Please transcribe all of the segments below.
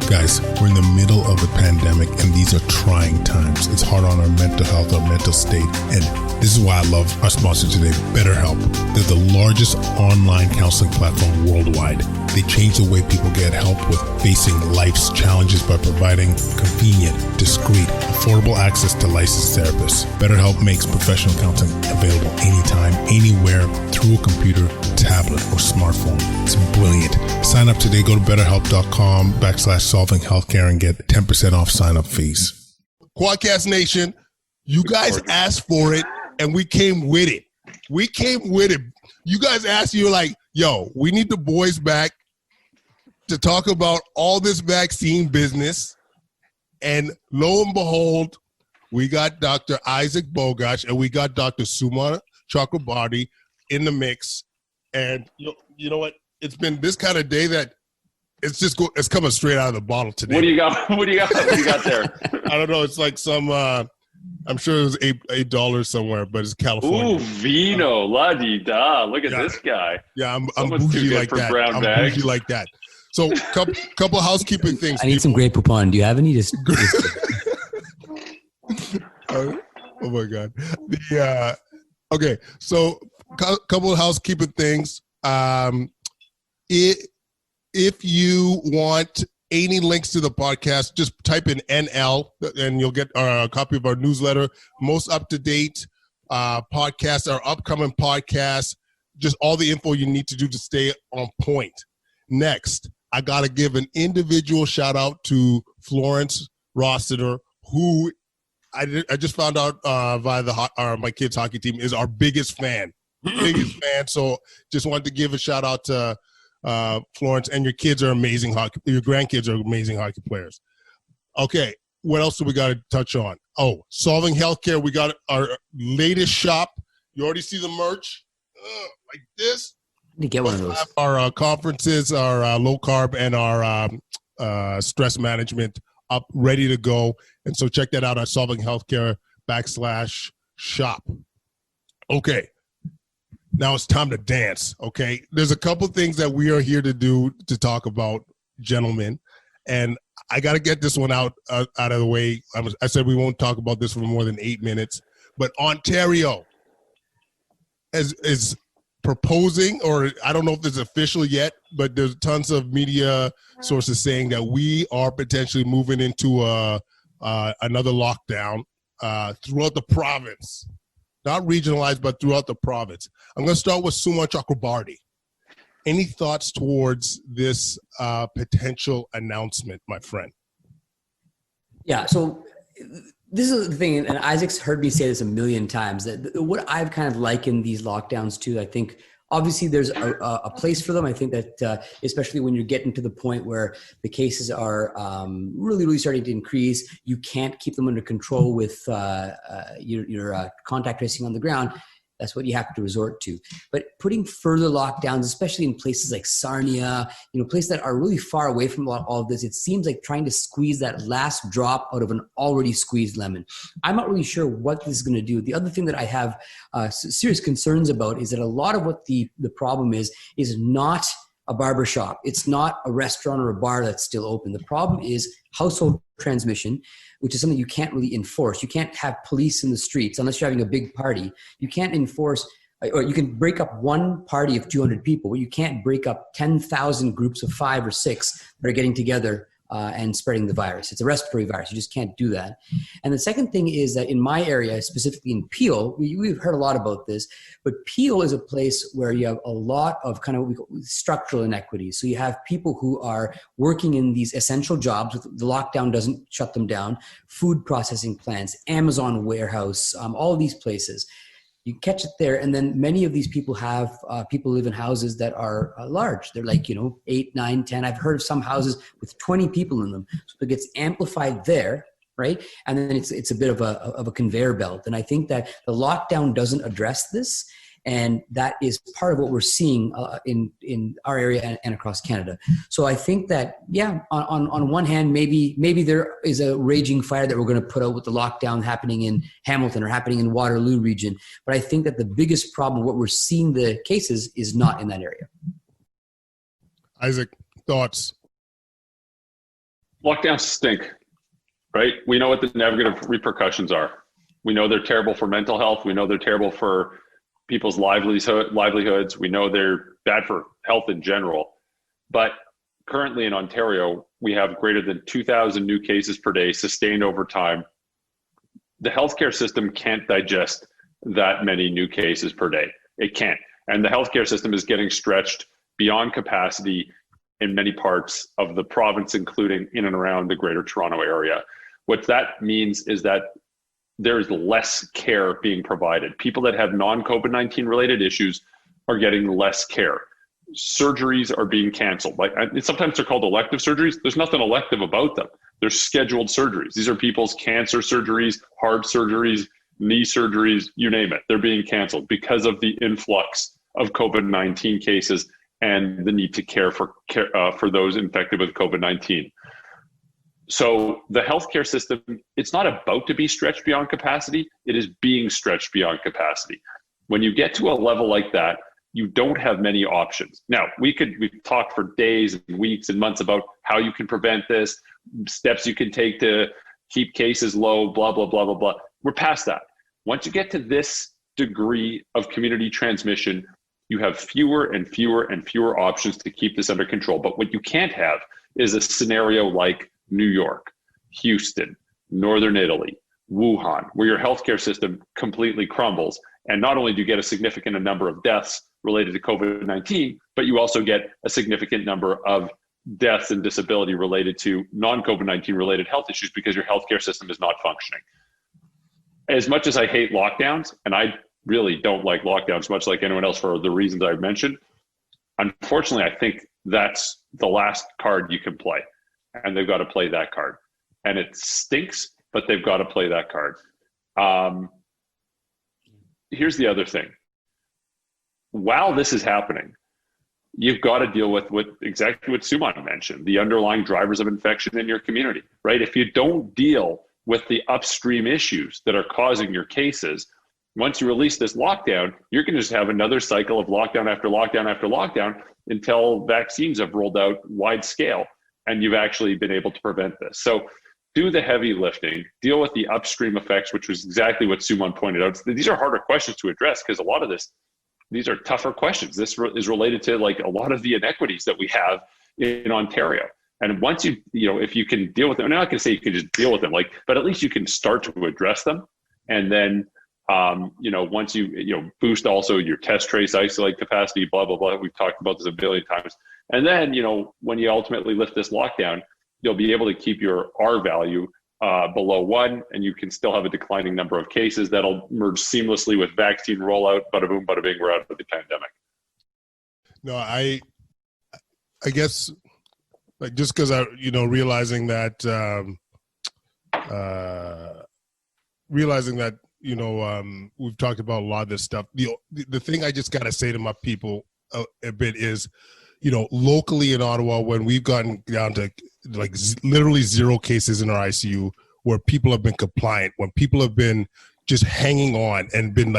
Guys, we're in the middle of a pandemic and these are trying times. It's hard on our mental health, our mental state. And this is why I love our sponsor today, BetterHelp. They're the largest online counseling platform worldwide. They change the way people get help with facing life's challenges by providing convenient, discreet, affordable access to licensed therapists. BetterHelp makes professional counseling available anytime, anywhere, through a computer, tablet, or smartphone. It's brilliant. Sign up today. Go to betterhelp.com/solvinghealthcare and get 10% off sign-up fees. Quadcast Nation, you guys asked for it, and we came with it. We came with it. You guys asked, you were like, yo, we need the boys back to talk about all this vaccine business. And lo and behold, we got Dr. Isaac Bogoch and we got Dr. Sumon Chakrabarti in the mix. And you know what? It's been this kind of day that it's coming straight out of the bottle today. What do you got? What do you got there? I don't know. It's like some, I'm sure it was $8 somewhere, but it's California. Ooh, vino, la-di-da. Look at this guy. Yeah, I'm bougie like that. Bougie like that. So, couple housekeeping things. I need some Grey Poupon. Do you have any? Oh my God. Okay, so couple of housekeeping things. If you want any links to the podcast, just type in NL and you'll get a copy of our newsletter, most up-to-date podcasts, our upcoming podcasts, just all the info you need to do to stay on point. Next, I got to give an individual shout out to Florence Rossiter, who I just found out via my kids' hockey team is our biggest fan. So just wanted to give a shout out to Florence, and your kids are amazing hockey. Your grandkids are amazing hockey players. Okay, what else do we got to touch on? Oh, Solving Healthcare. We got our latest shop. You already see the merch, like this. To get one of those. Our conferences, our low carb, and our stress management up, ready to go. And so check that out at Solving Healthcare /shop. Okay. Now it's time to dance, okay? There's a couple things that we are here to talk about, gentlemen, and I got to get this one out of the way. I said we won't talk about this for more than 8 minutes, but Ontario is proposing, or I don't know if it's official yet, but there's tons of media sources saying that we are potentially moving into another lockdown throughout the province. Not regionalized, but throughout the province. I'm going to start with Sumon Chakrabarti. Any thoughts towards this potential announcement, my friend? Yeah, so this is the thing, and Isaac's heard me say this a million times, that what I've kind of likened these lockdowns to, I think, obviously there's a place for them. I think that especially when you're getting to the point where the cases are really starting to increase, you can't keep them under control with your contact tracing on the ground. That's what you have to resort to. But putting further lockdowns, especially in places like Sarnia, places that are really far away from all of this, it seems like trying to squeeze that last drop out of an already squeezed lemon. I'm not really sure what this is going to do. The other thing that I have serious concerns about is that a lot of what the problem is not a barbershop. It's not a restaurant or a bar that's still open. The problem is household transmission, which is something you can't really enforce. You can't have police in the streets unless you're having a big party. You can't enforce, or you can break up one party of 200 people, but you can't break up 10,000 groups of 5 or 6 that are getting together and spreading the virus. It's a respiratory virus. You just can't do that. And the second thing is that in my area, specifically in Peel, we've heard a lot about this, but Peel is a place where you have a lot of kind of what we call structural inequities. So you have people who are working in these essential jobs. The lockdown doesn't shut them down. Food processing plants, Amazon warehouse, all of these places. You catch it there, and then many of these people have people live in houses that are large. They're like 8, 9, 10. I've heard of some houses with 20 people in them. So it gets amplified there, right? And then it's a bit of a conveyor belt. And I think that the lockdown doesn't address this, and that is part of what we're seeing in our area and across Canada. So I think that, on one hand, maybe there is a raging fire that we're going to put out with the lockdown happening in Hamilton or happening in Waterloo region. But I think that the biggest problem, what we're seeing the cases, is not in that area. Isaac, thoughts? Lockdowns stink, right? We know what the negative repercussions are. We know they're terrible for mental health. We know they're terrible for people's livelihoods. We know they're bad for health in general. But currently in Ontario, we have greater than 2,000 new cases per day sustained over time. The healthcare system can't digest that many new cases per day. It can't. And the healthcare system is getting stretched beyond capacity in many parts of the province, including in and around the Greater Toronto area. What that means is that there's less care being provided. People that have non-COVID-19 related issues are getting less care. Surgeries are being canceled. Sometimes they're called elective surgeries. There's nothing elective about them. They're scheduled surgeries. These are people's cancer surgeries, heart surgeries, knee surgeries, you name it. They're being canceled because of the influx of COVID-19 cases and the need to care for those infected with COVID-19. So the healthcare system, it's not about to be stretched beyond capacity. It is being stretched beyond capacity. When you get to a level like that, you don't have many options. Now, we talk for days and weeks and months about how you can prevent this, steps you can take to keep cases low, blah, blah, blah, blah, blah. We're past that. Once you get to this degree of community transmission, you have fewer and fewer and fewer options to keep this under control. But what you can't have is a scenario like New York, Houston, Northern Italy, Wuhan, where your healthcare system completely crumbles. And not only do you get a significant number of deaths related to COVID-19, but you also get a significant number of deaths and disability related to non-COVID-19 related health issues because your healthcare system is not functioning. As much as I hate lockdowns, and I really don't like lockdowns much like anyone else for the reasons I've mentioned, unfortunately, I think that's the last card you can play. And they've got to play that card. And it stinks, but they've got to play that card. Here's the other thing. While this is happening, you've got to deal with exactly what Sumon mentioned, the underlying drivers of infection in your community, right? If you don't deal with the upstream issues that are causing your cases, once you release this lockdown, you're going to just have another cycle of lockdown after lockdown after lockdown until vaccines have rolled out wide scale and you've actually been able to prevent this. So do the heavy lifting, deal with the upstream effects, which was exactly what Sumon pointed out. These are harder questions to address because a lot of these are tougher questions. This is related to like a lot of the inequities that we have in Ontario. And once if you can deal with them, I'm not going to say you can just deal with them, but at least you can start to address them. And then, once you boost also your test, trace, isolate capacity, blah, blah, blah. We've talked about this a billion times. And then, when you ultimately lift this lockdown, you'll be able to keep your R value below 1, and you can still have a declining number of cases that'll merge seamlessly with vaccine rollout. Bada boom, bada bing, we're out of the pandemic. No, I guess just because realizing that we've talked about a lot of this stuff. The thing I just got to say to my people a bit is, locally in Ottawa, when we've gotten down to literally 0 cases in our ICU, where people have been compliant, when people have been just hanging on and been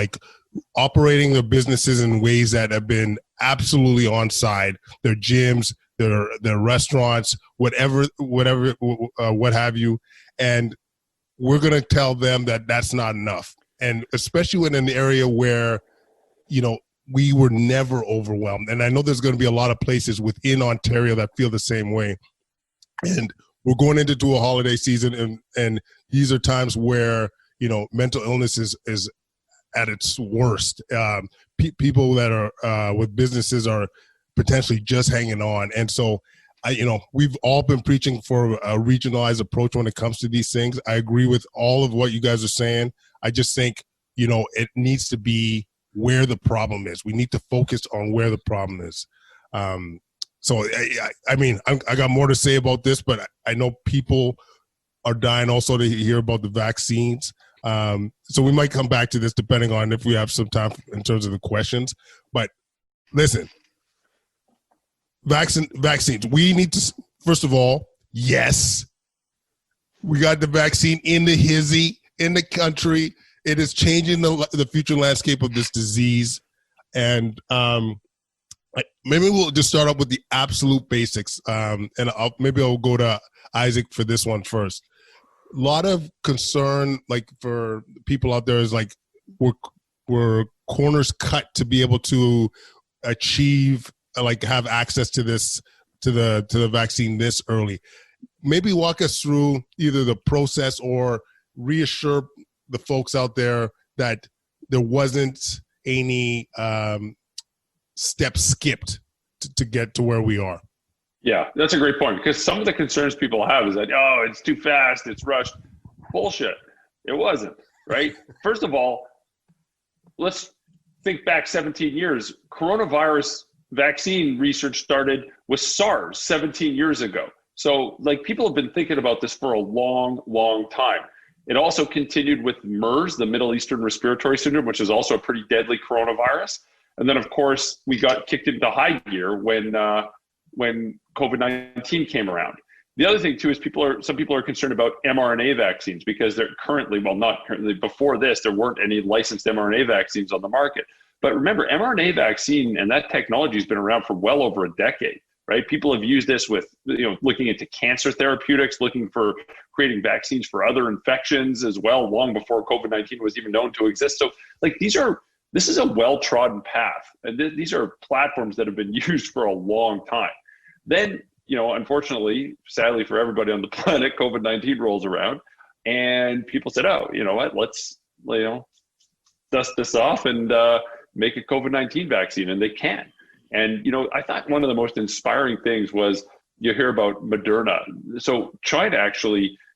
operating their businesses in ways that have been absolutely on side, their gyms, their restaurants, whatever, what have you. And we're going to tell them that that's not enough. And especially in an area where, we were never overwhelmed. And I know there's going to be a lot of places within Ontario that feel the same way. And we're going into a holiday season, and these are times where, mental illness is at its worst. People that are with businesses are potentially just hanging on. And so, we've all been preaching for a regionalized approach when it comes to these things. I agree with all of what you guys are saying. I just think, it needs to be where the problem is. We need to focus on where the problem is. So, I got more to say about this, but I know people are dying also to hear about the vaccines. So we might come back to this depending on if we have some time in terms of the questions. But listen, vaccines. We need to, first of all, yes, we got the vaccine in the hizzy, in the country. It is changing the future landscape of this disease. And maybe we'll just start off with the absolute basics. And I'll go to Isaac for this one first. A lot of concern, like for people out there, is like we're corners cut to be able to achieve, like have access to this, to the vaccine this early. Maybe walk us through either the process or reassure the folks out there that there wasn't any steps skipped to get to where we are. Yeah, that's a great point, because some of the concerns people have is that, oh, it's too fast, it's rushed. Bullshit. It wasn't, right? First of all, let's think back 17 years. Coronavirus vaccine research started with SARS 17 years ago. So like people have been thinking about this for a long, long time. It also continued with MERS, the Middle Eastern Respiratory Syndrome, which is also a pretty deadly coronavirus. And then, of course, we got kicked into high gear when COVID-19 came around. The other thing too is some people are concerned about mRNA vaccines, because they're currently, well, not currently, before this, there weren't any licensed mRNA vaccines on the market. But remember, mRNA vaccine and that technology has been around for well over a decade, right? People have used this with, looking into cancer therapeutics, looking for creating vaccines for other infections as well, long before COVID-19 was even known to exist. So like this is a well-trodden path. And these are platforms that have been used for a long time. Then, unfortunately, sadly for everybody on the planet, COVID-19 rolls around and people said, oh, you know what, let's, dust this off and make a COVID-19 vaccine, and they can. And, I thought one of the most inspiring things was you hear about Moderna. So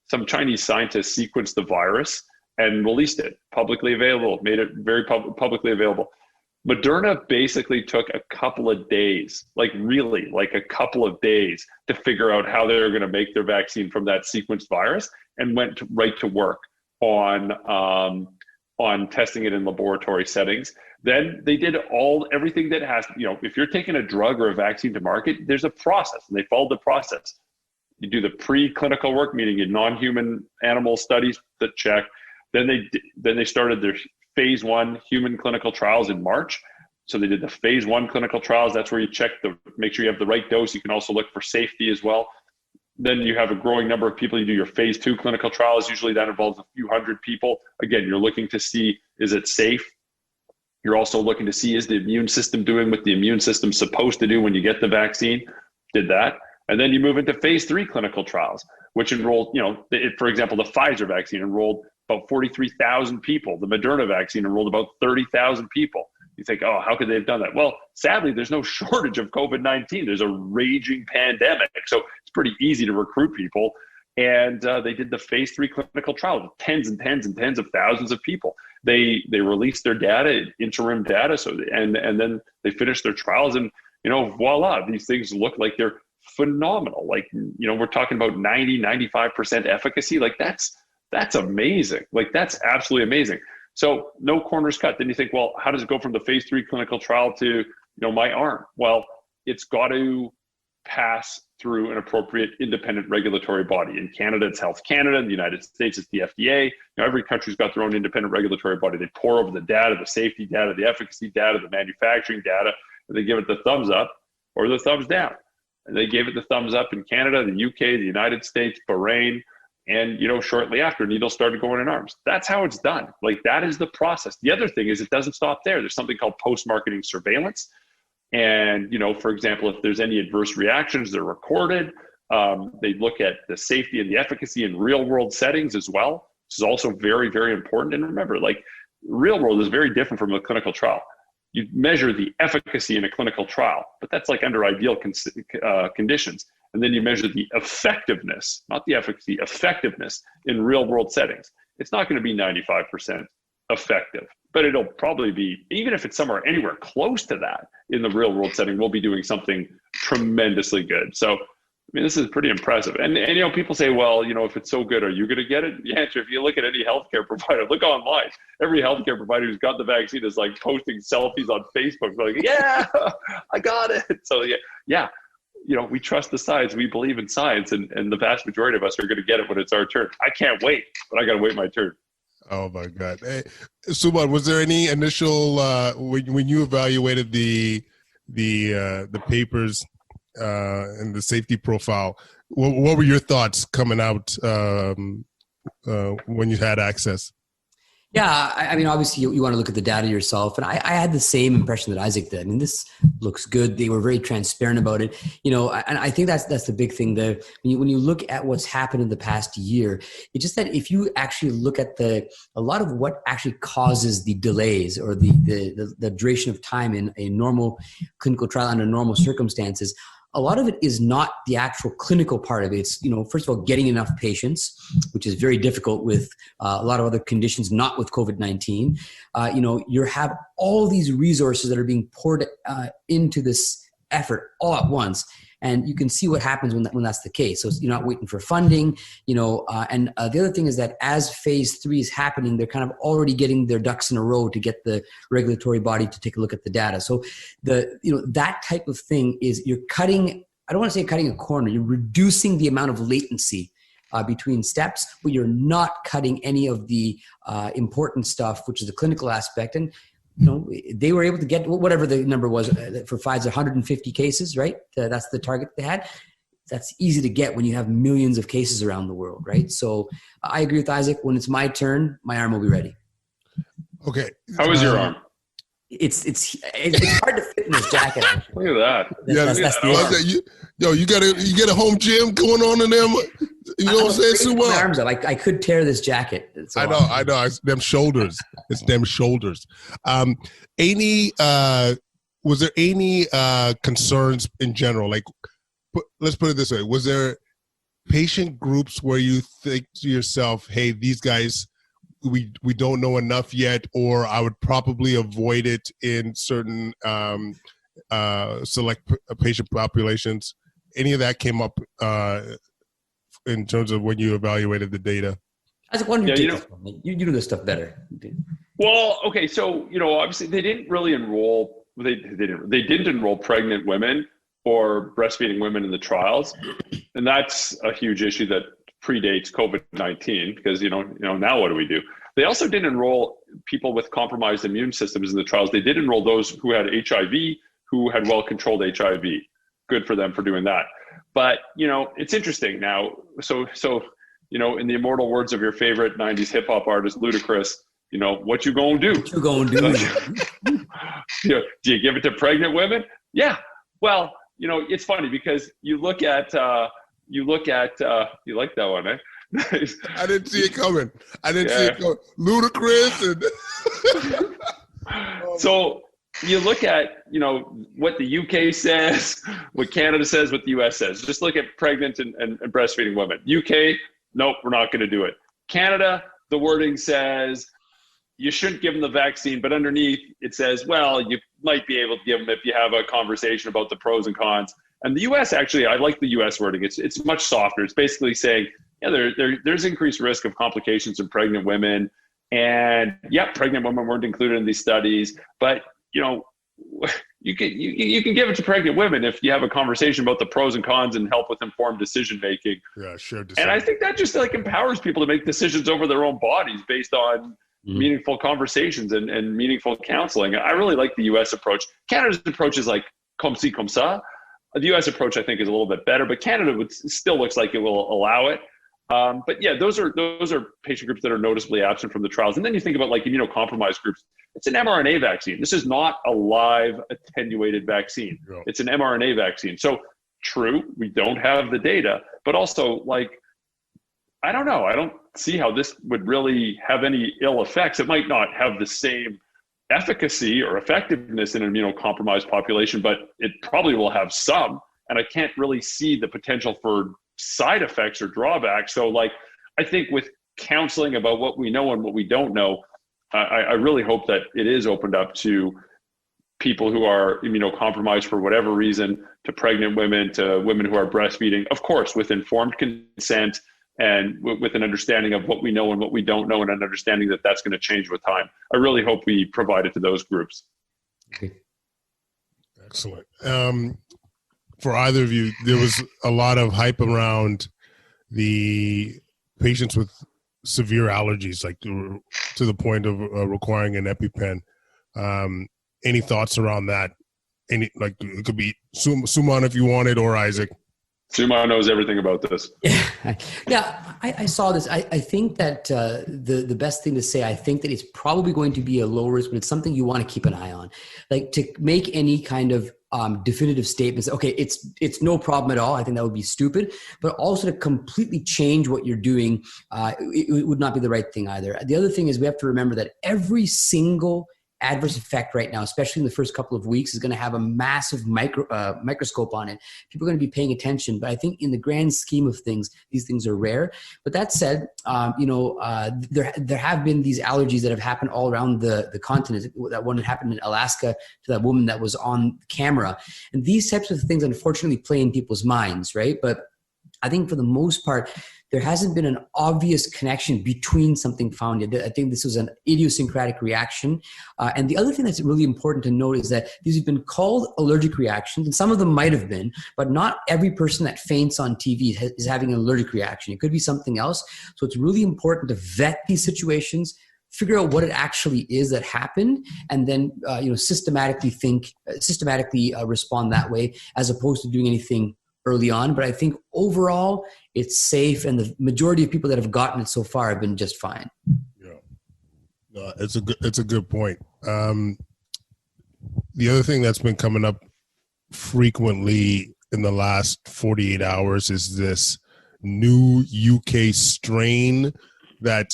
some Chinese scientists sequenced the virus and released it publicly available, made it very publicly available. Moderna basically took a couple of days, like a couple of days, to figure out how they were going to make their vaccine from that sequenced virus, and went right to work on testing it in laboratory settings. Then they did everything that has, if you're taking a drug or a vaccine to market, there's a process, and they followed the process. You do the preclinical work, meaning in non-human animal studies that check. Then they started their phase 1 human clinical trials in March. So they did the phase 1 clinical trials. That's where you check make sure you have the right dose. You can also look for safety as well. Then you have a growing number of people. You do your phase 2 clinical trials. Usually that involves a few hundred people. Again, you're looking to see, is it safe? You're also looking to see, is the immune system doing what the immune system's supposed to do when you get the vaccine? Did that. And then you move into phase 3 clinical trials, which enrolled, for example, the Pfizer vaccine enrolled about 43,000 people. The Moderna vaccine enrolled about 30,000 people. You think, oh, how could they have done that? Well, sadly, there's no shortage of COVID-19. There's a raging pandemic. So it's pretty easy to recruit people. And they did the phase 3 clinical trial with tens and tens and tens of thousands of people. They released their data, interim data. And then they finished their trials, and, voila, these things look like they're phenomenal. Like, we're talking about 90-95% efficacy. Like that's amazing. Like that's absolutely amazing. So no corners cut. Then you think, well, how does it go from the phase 3 clinical trial to, my arm? Well, it's got to pass through an appropriate independent regulatory body. In Canada, it's Health Canada. In the United States, it's the FDA. Every country's got their own independent regulatory body. They pour over the data, the safety data, the efficacy data, the manufacturing data, and they give it the thumbs up or the thumbs down. And they gave it the thumbs up in Canada, the UK, the United States, Bahrain, and, shortly after, needles started going in arms. That's how it's done. Like, that is the process. The other thing is it doesn't stop there. There's something called post-marketing surveillance. And, for example, if there's any adverse reactions, they're recorded. They look at the safety and the efficacy in real-world settings as well. This is also very, very important. And remember, like, real world is very different from a clinical trial. You measure the efficacy in a clinical trial, but that's like under ideal conditions. And then you measure the effectiveness, not the efficacy, effectiveness in real world settings. It's not going to be 95% effective, but it'll probably be, even if it's somewhere anywhere close to that in the real world setting, we'll be doing something tremendously good. So, this is pretty impressive. And people say, well, if it's so good, are you going to get it? The answer, if you look at any healthcare provider, look online. Every healthcare provider who's got the vaccine is like posting selfies on Facebook. They're like, yeah, I got it. So yeah. We trust the science. We believe in science, and the vast majority of us are going to get it when it's our turn. I can't wait, but I got to wait my turn. Oh my God. Hey, Sumon, was there any initial, when you evaluated the papers and the safety profile, what were your thoughts coming out when you had access? Yeah, I mean, obviously you want to look at the data yourself. And I had the same impression that Isaac did. I mean, this looks good. They were very transparent about it, and I think that's the big thing there. When you look at what's happened in the past year, it's just that if you actually look at a lot of what actually causes the delays or the duration of time in a normal clinical trial under normal circumstances, a lot of it is not the actual clinical part of it. It's, first of all, getting enough patients, which is very difficult with a lot of other conditions, not with COVID-19. You have all these resources that are being poured into this effort all at once. And you can see what happens when that's the case. So you're not waiting for funding, and the other thing is that as phase 3 is happening, they're kind of already getting their ducks in a row to get the regulatory body to take a look at the data. So that type of thing is you're cutting, I don't want to say cutting a corner, you're reducing the amount of latency between steps, but you're not cutting any of the important stuff, which is the clinical aspect. And they were able to get whatever the number was for Pfizer, 150 cases, right? That's the target they had. That's easy to get when you have millions of cases around the world, right? So I agree with Isaac. When it's my turn, my arm will be ready. Okay. How is your arm? It's hard to fit in this jacket. Actually. Look at that. You got a home gym going on in there. You know what I'm saying? So well. My arms up. I could tear this jacket. I know. It's them shoulders. It's them shoulders. Was there any concerns in general? Like, let's put it this way: was there patient groups where you think to yourself, "Hey, these guys, we don't know enough yet," or I would probably avoid it in certain select patient populations? Any of that came up in terms of when you evaluated the data? Isaac, why don't you take this one? You do this stuff better. Well, okay, so obviously they didn't really enroll. They didn't enroll pregnant women or breastfeeding women in the trials, and that's a huge issue that predates COVID-19 because now what do? They also didn't enroll people with compromised immune systems in the trials. They did enroll those who had HIV, who had well-controlled HIV. Good for them for doing that. But it's interesting now. So in the immortal words of your favorite '90s hip hop artist Ludacris, what you gonna do? What you gonna do? Do you give it to pregnant women? Yeah. Well, it's funny because you look at you like that one, eh? I didn't see it coming. Ludacris and so you look at what the UK says, what Canada says, what the US says. Just look at pregnant and breastfeeding women. UK, nope, we're not going to do it. Canada, the wording says you shouldn't give them the vaccine, but underneath it says, well, you might be able to give them if you have a conversation about the pros and cons. And the US, actually, I like the US wording. It's much softer. It's basically saying, there's increased risk of complications in pregnant women. And pregnant women weren't included in these studies, but you can give it to pregnant women if you have a conversation about the pros and cons and help with informed decision making. Yeah, sure. And I think that just empowers people to make decisions over their own bodies based on meaningful conversations and meaningful counseling. I really like the U.S. approach. Canada's approach is like comme ci, comme ça. The U.S. approach, I think, is a little bit better, but Canada still looks like it will allow it. But those are patient groups that are noticeably absent from the trials. And then you think about immunocompromised groups. It's an mRNA vaccine. This is not a live attenuated vaccine. No. It's an mRNA vaccine. So true, we don't have the data, but also I don't know. I don't see how this would really have any ill effects. It might not have the same efficacy or effectiveness in an immunocompromised population, but it probably will have some. And I can't really see the potential for side effects or drawbacks. So I think with counseling about what we know and what we don't know, I really hope that it is opened up to people who are immunocompromised for whatever reason, to pregnant women, to women who are breastfeeding, of course, with informed consent and with an understanding of what we know and what we don't know, and an understanding that that's going to change with time. I really hope we provide it to those groups. Okay. Excellent. For either of you, there was a lot of hype around the patients with severe allergies, to the point of requiring an EpiPen. Any thoughts around that? It could be Sumon if you wanted, or Isaac. Sumon knows everything about this. Yeah, I saw this. I think that the best thing to say, I think that it's probably going to be a low risk, but it's something you want to keep an eye on. Like to make any kind of definitive statements, okay, it's no problem at all. I think that would be stupid, but also to completely change what you're doing, it would not be the right thing either. The other thing is we have to remember that every single adverse effect right now, especially in the first couple of weeks, is going to have a massive microscope on it. People are going to be paying attention, but I think in the grand scheme of things, these things are rare. But that said, there have been these allergies that have happened all around the continent. That one that happened in Alaska to that woman that was on camera. And these types of things, unfortunately, play in people's minds, right? But I think for the most part, there hasn't been an obvious connection between something found. I think this was an idiosyncratic reaction. And the other thing that's really important to note is that these have been called allergic reactions, and some of them might have been, but not every person that faints on TV is having an allergic reaction. It could be something else. So it's really important to vet these situations, figure out what it actually is that happened, and then systematically respond that way, as opposed to doing anything early on. But I think overall it's safe, and the majority of people that have gotten it so far have been just fine. Yeah, no, it's a good point. The other thing that's been coming up frequently in the last 48 hours is this new UK strain that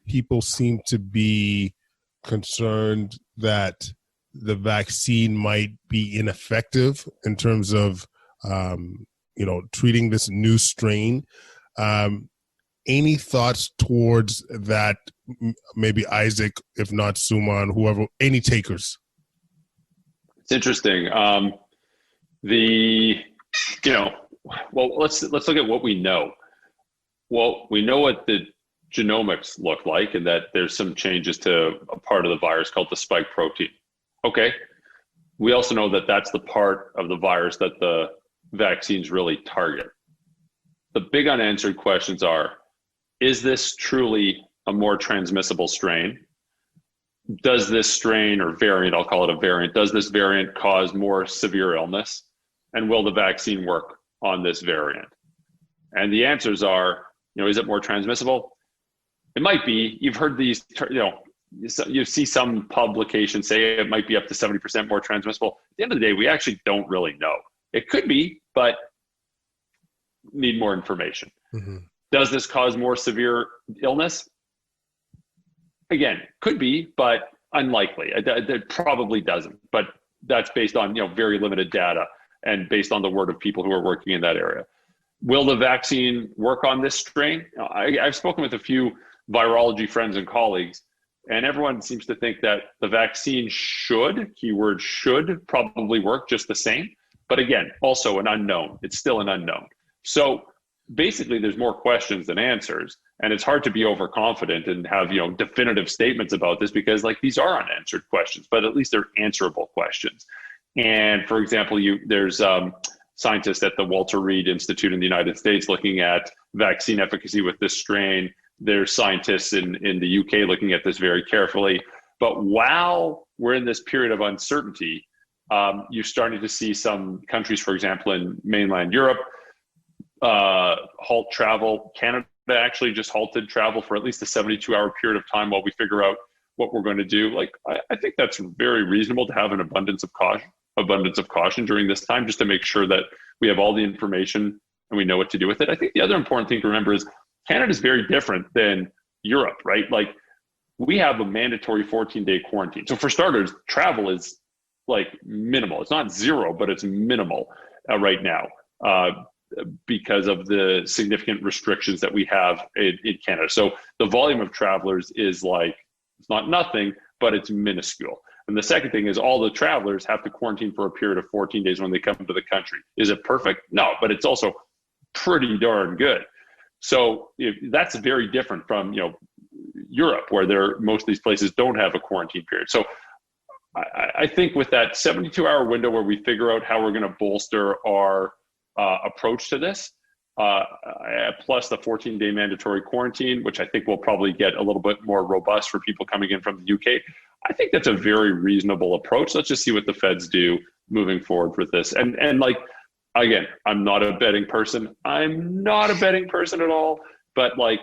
people seem to be concerned that the vaccine might be ineffective in terms of treating this new strain. Any thoughts towards that? Maybe Isaac, if not Sumon, whoever, any takers? It's interesting. Let's look at what we know. Well, we know what the genomics look like, and that there's some changes to a part of the virus called the spike protein. Okay. We also know that that's the part of the virus that the vaccines really target. The big unanswered questions are, is this truly a more transmissible strain? Does this strain or variant, I'll call it a variant, does this variant cause more severe illness? And will the vaccine work on this variant? And the answers are, is it more transmissible? It might be. You've heard these, you see some publications say it might be up to 70% more transmissible. At the end of the day, we actually don't really know. It could be, but need more information. Mm-hmm. Does this cause more severe illness? Again, could be, but unlikely. It probably doesn't, but that's based on very limited data and based on the word of people who are working in that area. Will the vaccine work on this strain? I've spoken with a few virology friends and colleagues, and everyone seems to think that the vaccine should, keyword should, probably work just the same. But again, also an unknown. It's still an unknown. So basically there's more questions than answers, and it's hard to be overconfident and have definitive statements about this, because these are unanswered questions, but at least they're answerable questions. And for example, there's scientists at the Walter Reed Institute in the United States looking at vaccine efficacy with this strain. There's scientists in the UK looking at this very carefully. But while we're in this period of uncertainty, you're starting to see some countries, for example, in mainland Europe, halt travel. Canada actually just halted travel for at least a 72-hour period of time while we figure out what we're going to do. I think that's very reasonable to have an abundance of caution during this time, just to make sure that we have all the information and we know what to do with it. I think the other important thing to remember is Canada is very different than Europe, right? We have a mandatory 14-day quarantine. So for starters, travel is minimal. It's not zero, but it's minimal right now because of the significant restrictions that we have in Canada. So the volume of travelers is it's not nothing, but it's minuscule. And the second thing is all the travelers have to quarantine for a period of 14 days when they come to the country. Is it perfect? No, but it's also pretty darn good. So that's very different from Europe, where most of these places don't have a quarantine period. So I think with that 72-hour window where we figure out how we're going to bolster our approach to this, plus the 14-day mandatory quarantine, which I think will probably get a little bit more robust for people coming in from the UK, I think that's a very reasonable approach. Let's just see what the feds do moving forward with this. And again, I'm not a betting person. I'm not a betting person at all. But like,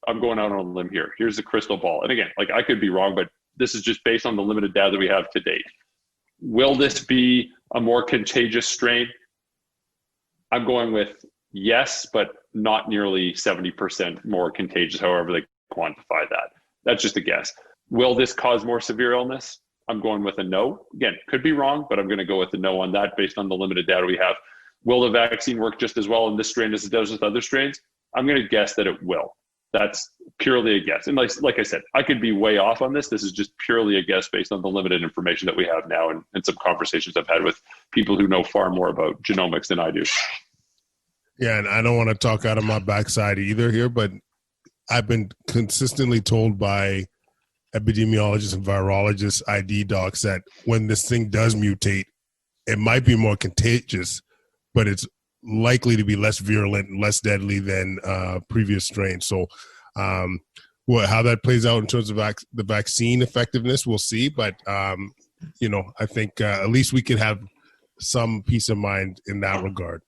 I'm going out on a limb here. Here's the crystal ball. And again, like I could be wrong, but this is just based on the limited data that we have to date. Will this be a more contagious strain? I'm going with yes, but not nearly 70% more contagious, however they quantify that. That's just a guess. Will this cause more severe illness? I'm going with a no. Again, could be wrong, but I'm going to go with a no on that based on the limited data we have. Will the vaccine work just as well in this strain as it does with other strains? I'm going to guess that it will. That's purely a guess. And like I said, I could be way off on this. This is just purely a guess based on the limited information that we have now and some conversations I've had with people who know far more about genomics than I do. Yeah, and I don't want to talk out of my backside either here, but I've been consistently told by epidemiologists and virologists, ID docs, that when this thing does mutate, it might be more contagious, but it's likely to be less virulent, less deadly than previous strains. So how that plays out in terms of the vaccine effectiveness, we'll see. But, I think at least we could have some peace of mind in that regard.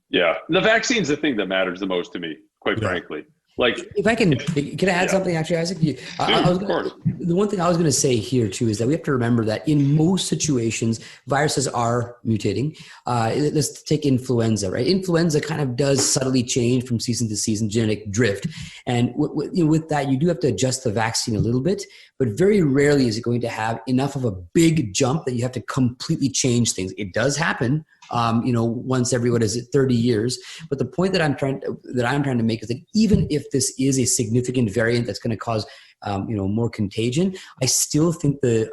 Yeah. The vaccine's the thing that matters the most to me, quite frankly. Like, if I can I add something actually, Isaac? The one thing I was going to say here too is that we have to remember that in most situations, viruses are mutating. Let's take influenza, right? Influenza kind of does subtly change from season to season, genetic drift. And with that, you do have to adjust the vaccine a little bit, but very rarely is it going to have enough of a big jump that you have to completely change things. It does happen. Once every 30 years. But the point that I'm trying to make is that even if this is a significant variant that's going to cause more contagion, I still think the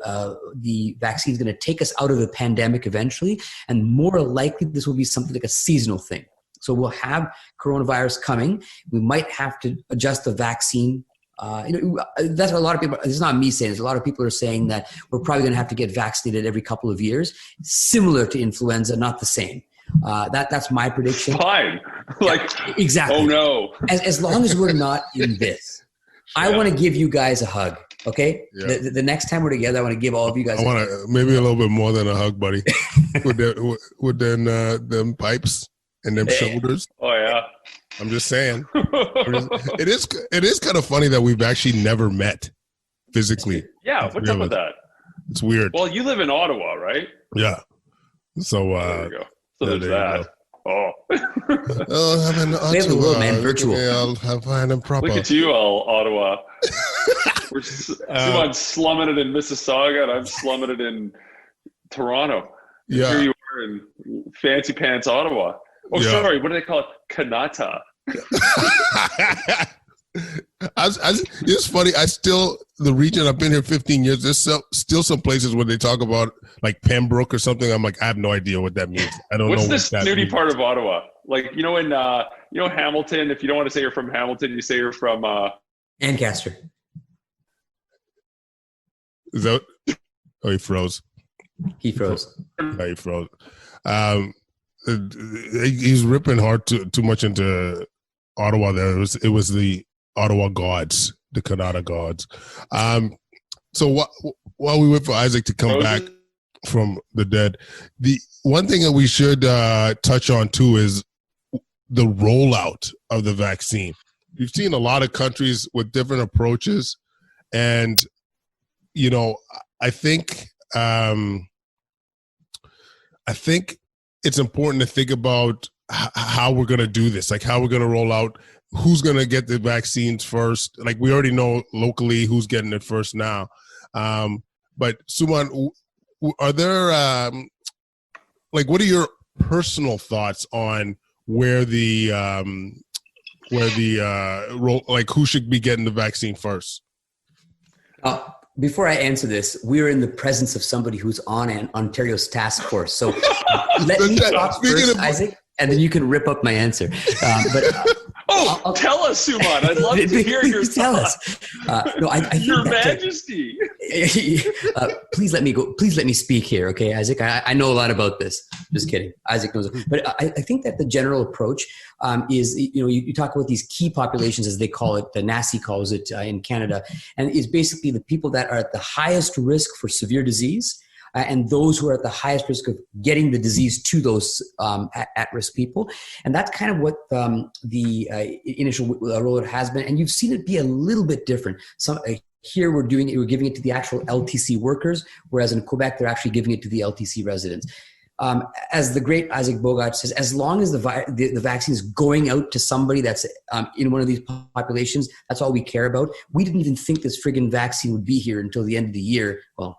vaccine is going to take us out of the pandemic eventually, and more likely this will be something like a seasonal thing. So we'll have coronavirus coming. We might have to adjust the vaccine. That's what a lot of people, it's not me saying this, a lot of people are saying that we're probably going to have to get vaccinated every couple of years, similar to influenza, not the same. That's my prediction. Fine. Exactly. Oh no. As long as we're not in this, I want to give you guys a hug. Okay. Yeah. The next time we're together, I want to give all of you guys. I want to maybe a little bit more than a hug, buddy. with them pipes and them shoulders. Oh yeah. I'm just saying. It is kind of funny that we've actually never met physically. Yeah, what's up with that? It's weird. Well, you live in Ottawa, right? Yeah. So there you go. So there's that. Oh. We have the world, man, virtual. Okay, I'll find them proper. Look at you all, Ottawa. Sumon's slumming it in Mississauga, and I'm slumming it in Toronto. Yeah. Here you are in fancy pants, Ottawa. Oh, yeah. Sorry. What do they call it? Kanata. It's funny. The region, I've been here 15 years. There's still some places where they talk about like Pembroke or something. I'm like, I have no idea what that means. I don't know. What's the snooty part of Ottawa? Like, in Hamilton, if you don't want to say you're from Hamilton, you say you're from Ancaster. Is that? Oh, he froze. He froze. Yeah, he froze. He's ripping hard too much into Ottawa there. It was the Ottawa gods, the Kannada gods. So while we wait for Isaac to come back from the dead, the one thing that we should touch on too is the rollout of the vaccine. We've seen a lot of countries with different approaches, and I think it's important to think about how we're going to do this, like how we're going to roll out, who's going to get the vaccines first. Like we already know locally who's getting it first now. But Sumon, are there, what are your personal thoughts on who should be getting the vaccine first? Before I answer this, we're in the presence of somebody who's on Ontario's task force. So let me talk first, Isaac, and then you can rip up my answer. Tell us, Sumon. I'd love to hear your tell thoughts. Us. I think Your Majesty. Please let me go. Please let me speak here, okay, Isaac? I know a lot about this. Just kidding. Isaac knows it. But I think that the general approach is, you talk about these key populations, as they call it, the NACI calls it in Canada, and is basically the people that are at the highest risk for severe disease and those who are at the highest risk of getting the disease to those at-risk people. And that's kind of what the initial rollout has been. And you've seen it be a little bit different. Here we're giving it to the actual LTC workers, whereas in Quebec, they're actually giving it to the LTC residents. As the great Isaac Bogoch says, as long as the vaccine is going out to somebody that's in one of these populations, that's all we care about. We didn't even think this friggin' vaccine would be here until the end of the year. Well,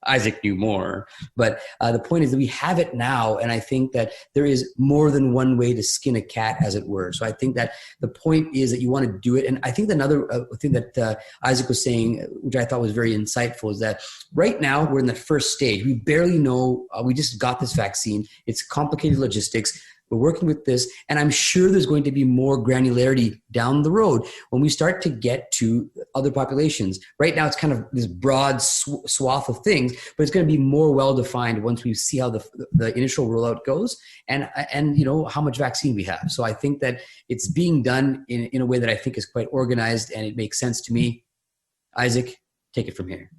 Isaac knew more, but the point is that we have it now, and I think that there is more than one way to skin a cat, as it were. So I think that the point is that you want to do it, and I think another thing that Isaac was saying, which I thought was very insightful, is that right now we're in the first stage. We barely know. We just got this vaccine. It's complicated logistics. We're working with this, and I'm sure there's going to be more granularity down the road when we start to get to other populations. Right now, it's kind of this broad swath of things, but it's going to be more well-defined once we see how the initial rollout goes and how much vaccine we have. So I think that it's being done in a way that I think is quite organized, and it makes sense to me. Isaac, take it from here.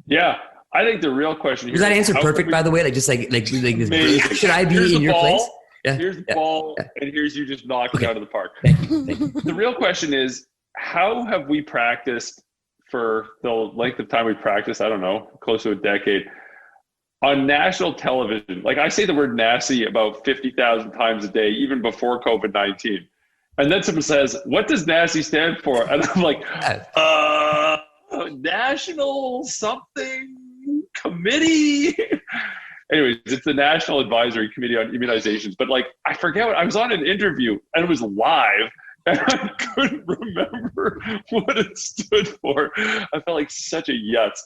Yeah. I think the real question here was that answer perfect, by the way? Like this, should I be in your place? Yeah, here's the ball, and here's you just knocked it out of the park. Thank you. The real question is, how have we practiced for the length of time we practiced? I don't know, close to a decade, on national television. Like, I say the word NACI about 50,000 times a day, even before COVID-19. And then someone says, what does NACI stand for? And I'm like, National something Committee. Anyways, it's the National Advisory Committee on Immunizations. But I forget I was on an interview and it was live and I couldn't remember what it stood for. I felt like such a yutz.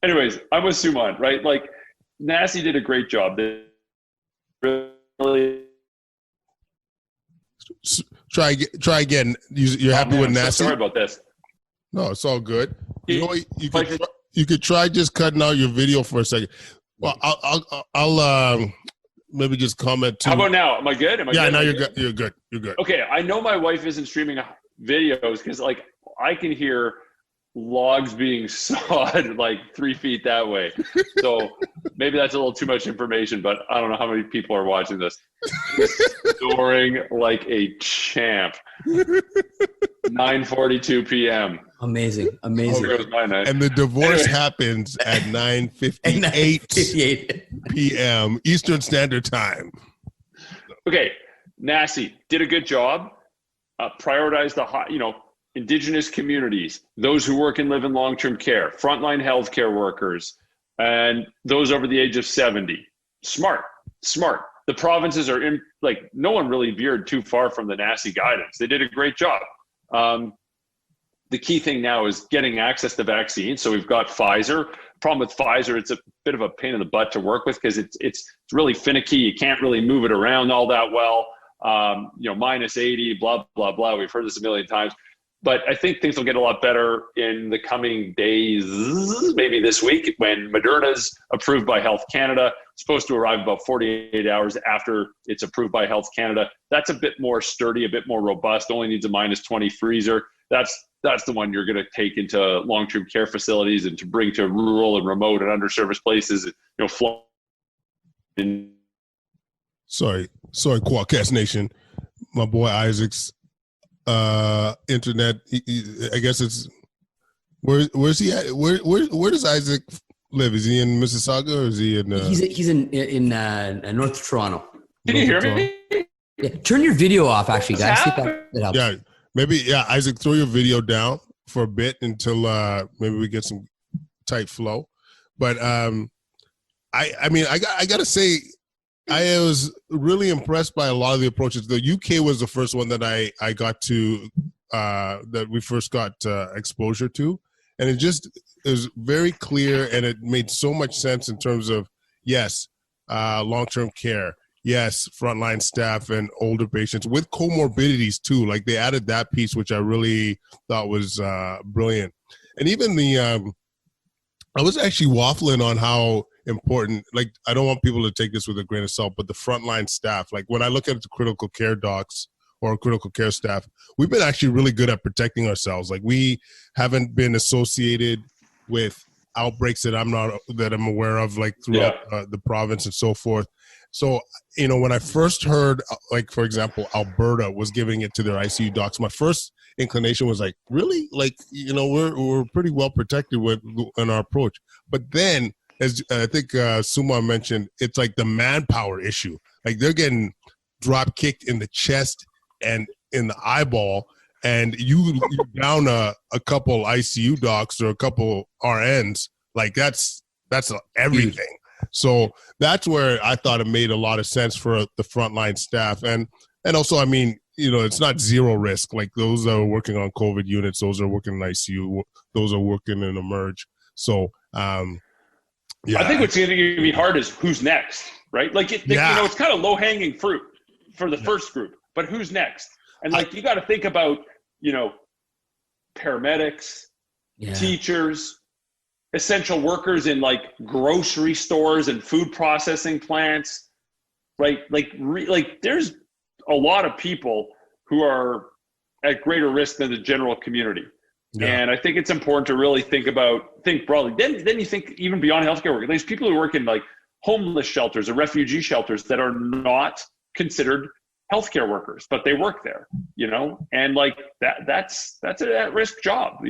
Anyways, I'm with Sumon, right? NACI did a great job. They really try again. You're happy with NACI? Sorry about this. No, it's all good. You could try just cutting out your video for a second. Well, I'll maybe just comment too. How about now? Am I good? Now you're good. You're good. You're good. Okay, I know my wife isn't streaming videos because I can hear logs being sawed 3 feet that way. So maybe that's a little too much information, but I don't know how many people are watching this. Snoring like a champ. 9:42 p.m. Amazing. Oh, goes my night. And the divorce happens at 9:58 p.m. Eastern Standard Time. Okay, NACI did a good job. Prioritized the Indigenous communities, those who work and live in long-term care, frontline healthcare workers, and those over the age of 70. Smart. The provinces are in, no one really veered too far from the NACI guidance. They did a great job. The key thing now is getting access to vaccines. So we've got Pfizer. Problem with Pfizer, it's a bit of a pain in the butt to work with because it's really finicky. You can't really move it around all that well. Minus 80, blah, blah, blah. We've heard this a million times. But I think things will get a lot better in the coming days, maybe this week, when Moderna's approved by Health Canada. It's supposed to arrive about 48 hours after it's approved by Health Canada. That's a bit more sturdy, a bit more robust, only needs a minus 20 freezer. That's the one you're going to take into long-term care facilities and to bring to rural and remote and underserviced places. Sorry, Quadcast Nation. My boy Isaac's internet. I guess it's where's he at? Where does Isaac live? Is he in Mississauga or is he in? He's in North Toronto. Can you hear me? Yeah, turn your video off, actually, guys. See if that helps. Yeah, maybe. Yeah, Isaac, throw your video down for a bit until maybe we get some tight flow. But I gotta say, I was really impressed by a lot of the approaches. The UK was the first one that I got to that we first got exposure to, and it was very clear, and it made so much sense in terms of long-term care, yes, frontline staff and older patients with comorbidities too. They added that piece, which I really thought was brilliant, and even I was actually waffling on how important, I don't want people to take this with a grain of salt, but the frontline staff, when I look at the critical care docs or critical care staff, we've been actually really good at protecting ourselves. We haven't been associated with outbreaks that I'm aware of, like throughout the province and so forth. So, when I first heard, like, for example, Alberta was giving it to their ICU docs, my first inclination was like, really? Like, we're pretty well protected in our approach. But then, as I think Sumon mentioned, it's like the manpower issue. Like, they're getting drop kicked in the chest and in the eyeball, and you down a couple ICU docs or a couple RNs, like that's everything. So that's where I thought it made a lot of sense for the frontline staff. And also, I mean, it's not zero risk. Like, those are working on COVID units, those are working in ICU, those are working in emerge. So, I think what's going to be hard is who's next, right? Like, it's kind of low hanging fruit for the first group, but who's next? And like, you got to think about, paramedics, teachers, essential workers in like grocery stores and food processing plants, right? Like there's a lot of people who are at greater risk than the general community. Yeah. And I think it's important to really think broadly. Then you think even beyond healthcare workers, there's people who work in like homeless shelters or refugee shelters that are not considered healthcare workers, but they work there, and like that's an at-risk job,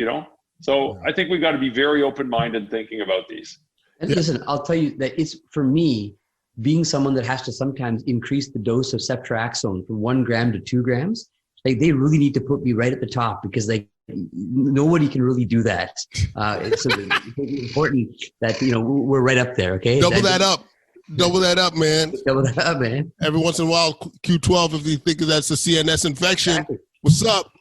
So I think we've got to be very open-minded thinking about these. And listen, I'll tell you that it's, for me, being someone that has to sometimes increase the dose of ceftriaxone from 1 gram to 2 grams, like, they really need to put me right at the top, because like nobody can really do that. It's important that, we're right up there. Okay. Double that up, man. Double that up, man. Every once in a while, Q12, if you think that's a CNS infection, what's up?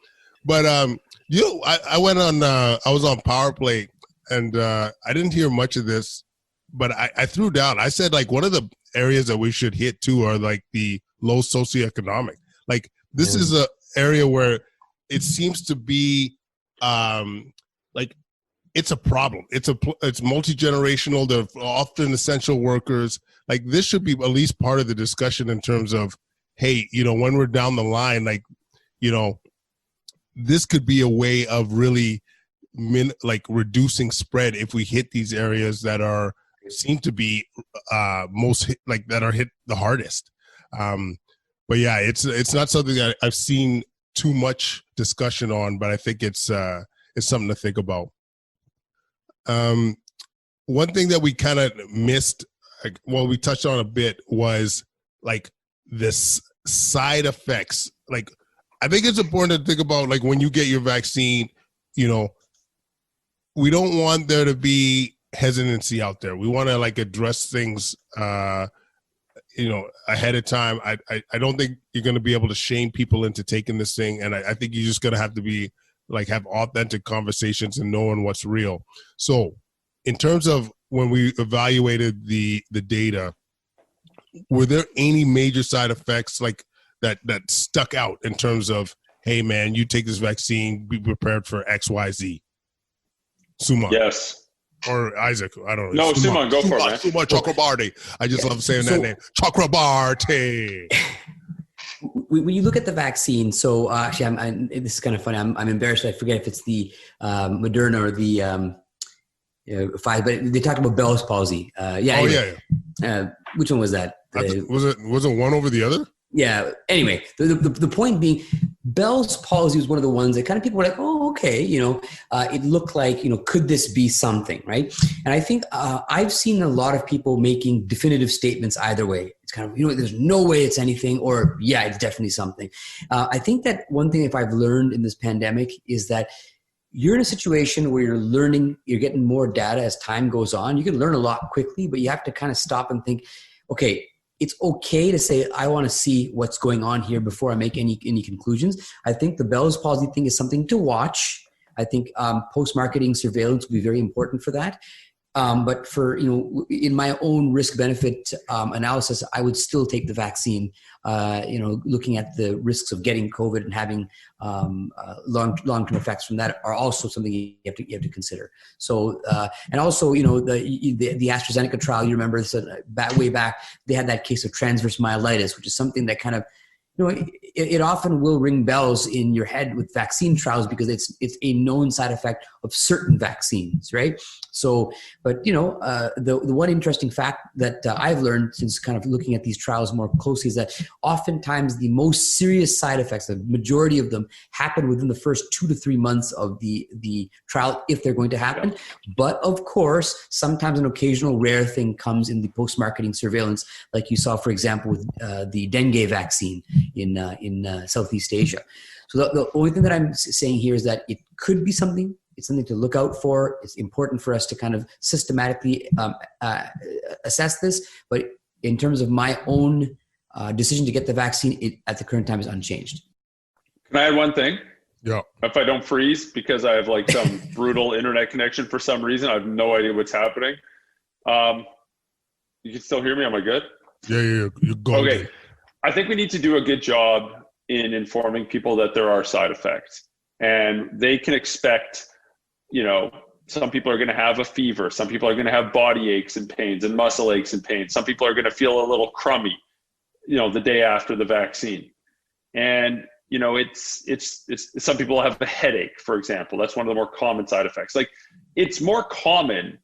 But, I went on, I was on Power Play, and I didn't hear much of this, but I threw down. I said, like, one of the areas that we should hit too are like the low socioeconomic. Like, this is a area where it seems to be like it's a problem. It's multi-generational. They're often essential workers. Like, this should be at least part of the discussion in terms of, hey, when we're down the line, like, this could be a way of really reducing spread if we hit these areas that seem to be that are hit the hardest. But yeah, it's not something that I've seen too much discussion on, but I think it's something to think about. One thing that we kind of missed, we touched on a bit, was like this side effects. Like, I think it's important to think about, like, when you get your vaccine, we don't want there to be hesitancy out there. We want to like address things, ahead of time. I don't think you're going to be able to shame people into taking this thing. And I think you're just going to have to be like, have authentic conversations and knowing what's real. So in terms of when we evaluated the data, were there any major side effects like that stuck out in terms of, hey man, you take this vaccine, be prepared for XYZ? Sumon. Yes. Or Isaac, I don't know. No, Sumon, go for it, man. Sumon Chakrabarti. I just love saying that name. Chakrabarti. When you look at the vaccine, so actually, this is kind of funny. I'm embarrassed. I forget if it's the Moderna or the Pfizer, but they talked about Bell's palsy. Which one was that? Was it one over the other? Yeah. Anyway, the point being, Bell's palsy was one of the ones that kind of people were like, oh, okay, it looked like, could this be something, right? And I think I've seen a lot of people making definitive statements either way. It's kind of, there's no way it's anything, or yeah, it's definitely something. I think that one thing if I've learned in this pandemic is that you're in a situation where you're learning, you're getting more data as time goes on. You can learn a lot quickly, but you have to kind of stop and think, okay, it's okay to say, I want to see what's going on here before I make any conclusions. I think the Bell's palsy thing is something to watch. I think post-marketing surveillance will be very important for that. But for, in my own risk-benefit analysis, I would still take the vaccine, looking at the risks of getting COVID and having long-term effects from that are also something you have to consider. So, and also, the AstraZeneca trial, you remember, way back, they had that case of transverse myelitis, which is something that kind of, it often will ring bells in your head with vaccine trials because it's a known side effect of certain vaccines, right? So, but the one interesting fact that I've learned since kind of looking at these trials more closely is that oftentimes the most serious side effects, the majority of them, happen within the first 2 to 3 months of the trial, if they're going to happen. But of course, sometimes an occasional rare thing comes in the post-marketing surveillance, like you saw, for example, with the dengue vaccine in Southeast Asia. So the only thing that I'm saying here is that it could be something. It's something to look out for. It's important for us to kind of systematically assess this. But in terms of my own decision to get the vaccine, it at the current time is unchanged. Can I add one thing? Yeah. If I don't freeze because I have like some brutal internet connection for some reason, I have no idea what's happening. You can still hear me? Am I good? Yeah, you're going. Okay. I think we need to do a good job in informing people that there are side effects, and they can expect, some people are going to have a fever. Some people are going to have body aches and pains and muscle aches and pains. Some people are going to feel a little crummy, the day after the vaccine. And, it's some people have a headache, for example. That's one of the more common side effects. Like, it's more common.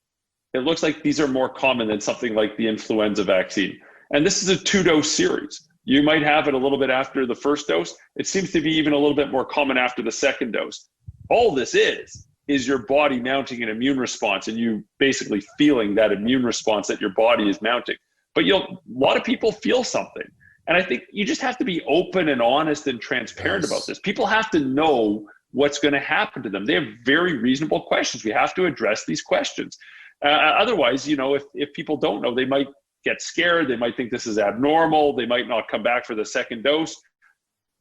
It looks like these are more common than something like the influenza vaccine. And this is a 2-dose series. You might have it a little bit after the first dose. It seems to be even a little bit more common after the second dose. All this is your body mounting an immune response and you basically feeling that immune response that your body is mounting. But a lot of people feel something. And I think you just have to be open and honest and transparent about this. People have to know what's going to happen to them. They have very reasonable questions. We have to address these questions. Otherwise, if people don't know, they might get scared. They might think this is abnormal. They might not come back for the second dose.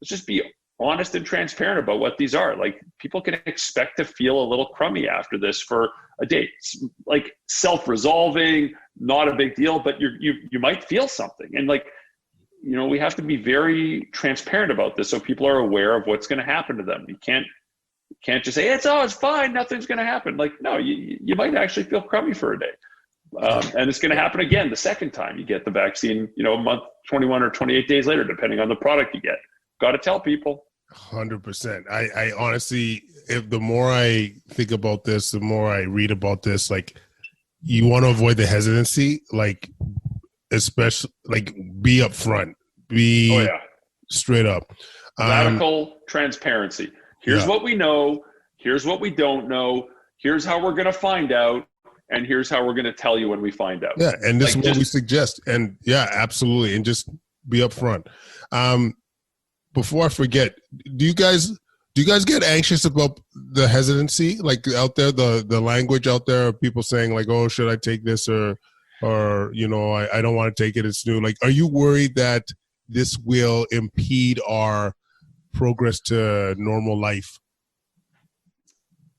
Let's just be honest and transparent about what these are. Like, people can expect to feel a little crummy after this for a day. It's like self-resolving, not a big deal, but you might feel something. And we have to be very transparent about this so people are aware of what's going to happen to them. You can't just say, it's fine, nothing's going to happen. Like, no, you might actually feel crummy for a day. And it's going to happen again the second time you get the vaccine, a month, 21 or 28 days later, depending on the product you get. Got to tell people. 100%. I honestly, the more I think about this, the more I read about this, like, you want to avoid the hesitancy, like, especially, like, be upfront, be straight up. Radical transparency. Here's what we know. Here's what we don't know. Here's how we're going to find out. And here's how we're going to tell you when we find out. Yeah, and this is what we suggest. And absolutely. And just be upfront. Before I forget, do you guys get anxious about the hesitancy, like, out there, the language out there of people saying, like, oh, should I take this or I don't want to take it, it's new. Like, are you worried that this will impede our progress to normal life?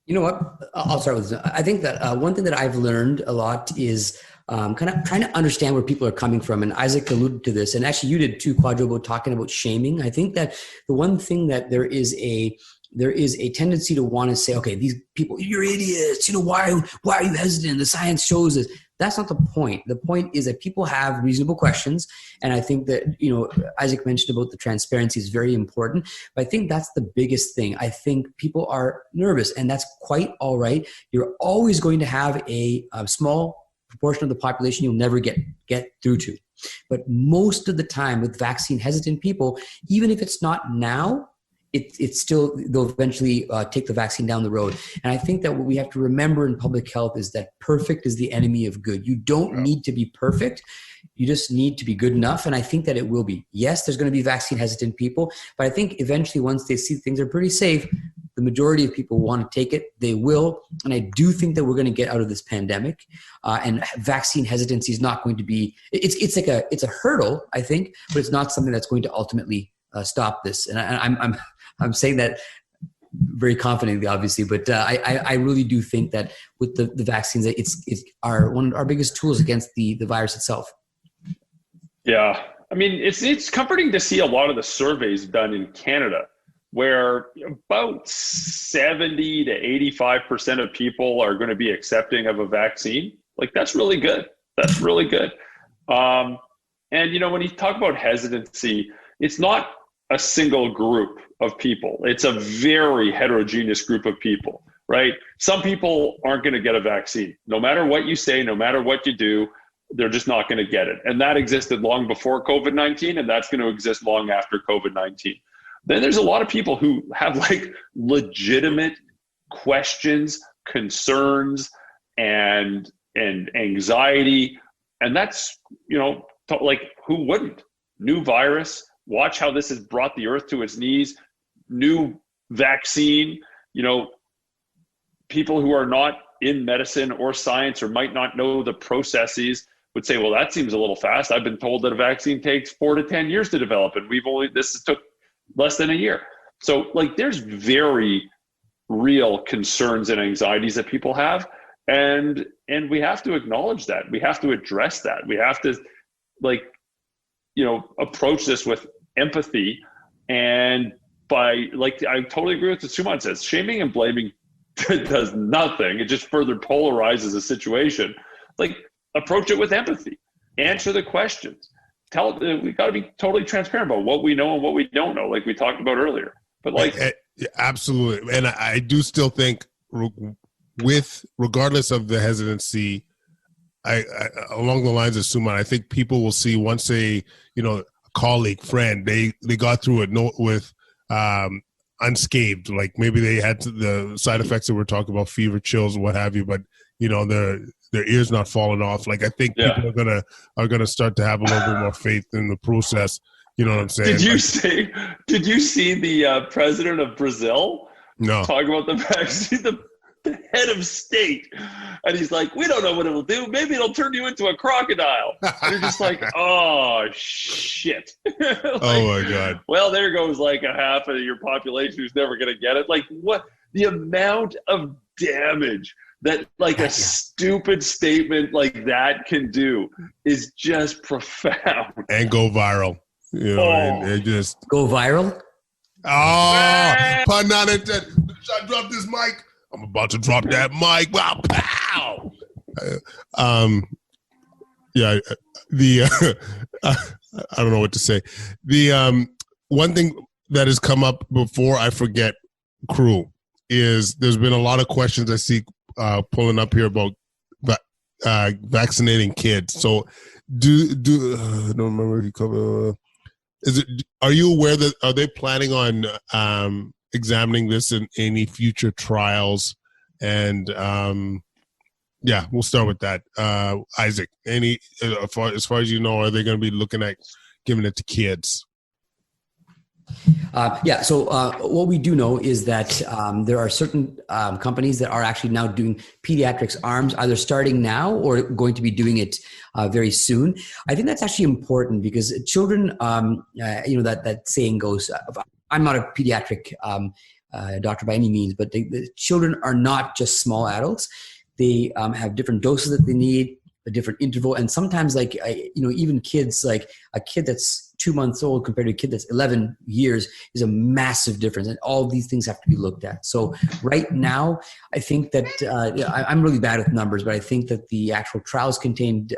You know what? I'll start with this. I think that one thing that I've learned a lot is kind of trying to understand where people are coming from. And Isaac alluded to this, and actually you did too, Kwadwo, about talking about shaming. I think that the one thing that there is a tendency to want to say, okay, these people, you're idiots. Why are you hesitant? The science shows this. That's not the point. The point is that people have reasonable questions. And I think that, Isaac mentioned about the transparency is very important. But I think that's the biggest thing. I think people are nervous, and that's quite all right. You're always going to have a small proportion of the population you'll never get through to. But most of the time with vaccine hesitant people, even if it's not now, it's still, they'll eventually take the vaccine down the road. And I think that what we have to remember in public health is that perfect is the enemy of good. You don't need to be perfect. You just need to be good enough. And I think that it will be. Yes, there's going to be vaccine hesitant people, but I think eventually once they see things are pretty safe, the majority of people want to take it. They will. And I do think that we're going to get out of this pandemic. And vaccine hesitancy is not going to be, it's a hurdle, I think, but it's not something that's going to ultimately stop this. And I'm saying that very confidently, obviously, but I really do think that with the vaccines, it's one of our biggest tools against the virus itself. Yeah, I mean, it's comforting to see a lot of the surveys done in Canada, where about 70 to 85% of people are going to be accepting of a vaccine. Like, that's really good. That's really good. And when you talk about hesitancy, it's not a single group of people. It's a very heterogeneous group of people, right? Some people aren't going to get a vaccine. No matter what you say, no matter what you do, they're just not going to get it. And that existed long before COVID-19, and that's going to exist long after COVID-19. Then there's a lot of people who have like legitimate questions, concerns, and anxiety. And that's, like, who wouldn't? New virus, watch how this has brought the earth to its knees, new vaccine, people who are not in medicine or science or might not know the processes would say, well, that seems a little fast. I've been told that a vaccine takes 4 to 10 years to develop, and this took less than a year. So like, there's very real concerns and anxieties that people have. And we have to acknowledge that. We have to address that. We have to approach this with empathy. And I totally agree with what Sumon says. Shaming and blaming does nothing. It just further polarizes the situation. Like, approach it with empathy. Answer the questions. We got to be totally transparent about what we know and what we don't know, like we talked about earlier. But absolutely. And I do still think, regardless of the hesitancy, I along the lines of Sumon, I think people will see once a colleague, friend, they got through it with unscathed. Like, maybe they had the side effects that we're talking about, fever, chills, what have you, but their ears not falling off. Like, I think people are gonna start to have a little bit more faith in the process. You know what I'm saying? Did you see the president of Brazil? No. Talk about the vaccine, the head of state, and he's like, we don't know what it'll do. Maybe it'll turn you into a crocodile. And you're just like, oh shit. Oh my God. Well, there goes like a half of your population who's never going to get it. Like, what the amount of damage that a stupid statement like that can do is just profound. And go viral. And just go viral. Oh, pun not intended. I dropped this mic. I'm about to drop that mic. Wow, pow. I don't know what to say. The one thing that has come up before I forget, crew, is there's been a lot of questions I see pulling up here about vaccinating kids. So I don't remember if you cover. Are you aware that, are they planning on examining this in any future trials? And we'll start with that. Isaac, as far as you know, are they going to be looking at giving it to kids? So what we do know is that there are certain companies that are actually now doing pediatrics arms, either starting now or going to be doing it very soon. I think that's actually important because children, that saying goes, I'm not a pediatric doctor by any means, but the children are not just small adults. They have different doses that they need, a different interval. And sometimes even kids, like a kid that's 2 months old compared to a kid that's 11 years is a massive difference. And all these things have to be looked at. So right now, I think that I'm really bad with numbers, but I think that the actual trials contained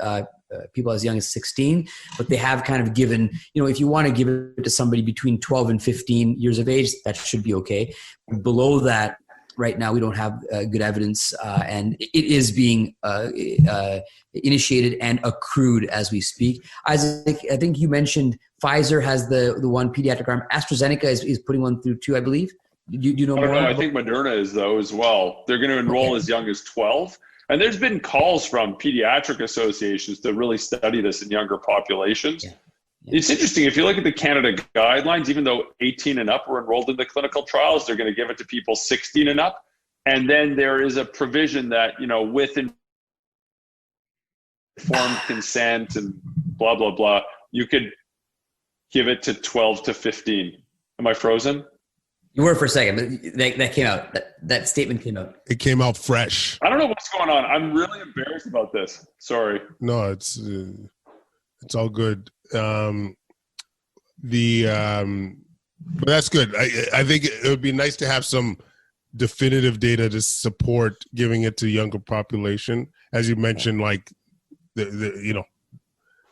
people as young as 16, but they have kind of given, if you want to give it to somebody between 12 and 15 years of age, that should be okay. Below that, right now, we don't have good evidence, and it is being initiated and accrued as we speak. Isaac, I think you mentioned Pfizer has the one pediatric arm. AstraZeneca is putting one through too, I believe. Do you know more? I think Moderna is, though, as well. They're going to enroll as young as 12. And there's been calls from pediatric associations to really study this in younger populations. Yeah. It's interesting. If you look at the Canada guidelines, even though 18 and up were enrolled in the clinical trials, they're going to give it to people 16 and up. And then there is a provision that, with informed consent and blah, blah, blah, you could give it to 12 to 15. Am I frozen? You were for a second, but that came out. That statement came out. It came out fresh. I don't know what's going on. I'm really embarrassed about this. Sorry. No, it's all good. But that's good. I think it would be nice to have some definitive data to support giving it to younger population. As you mentioned, like the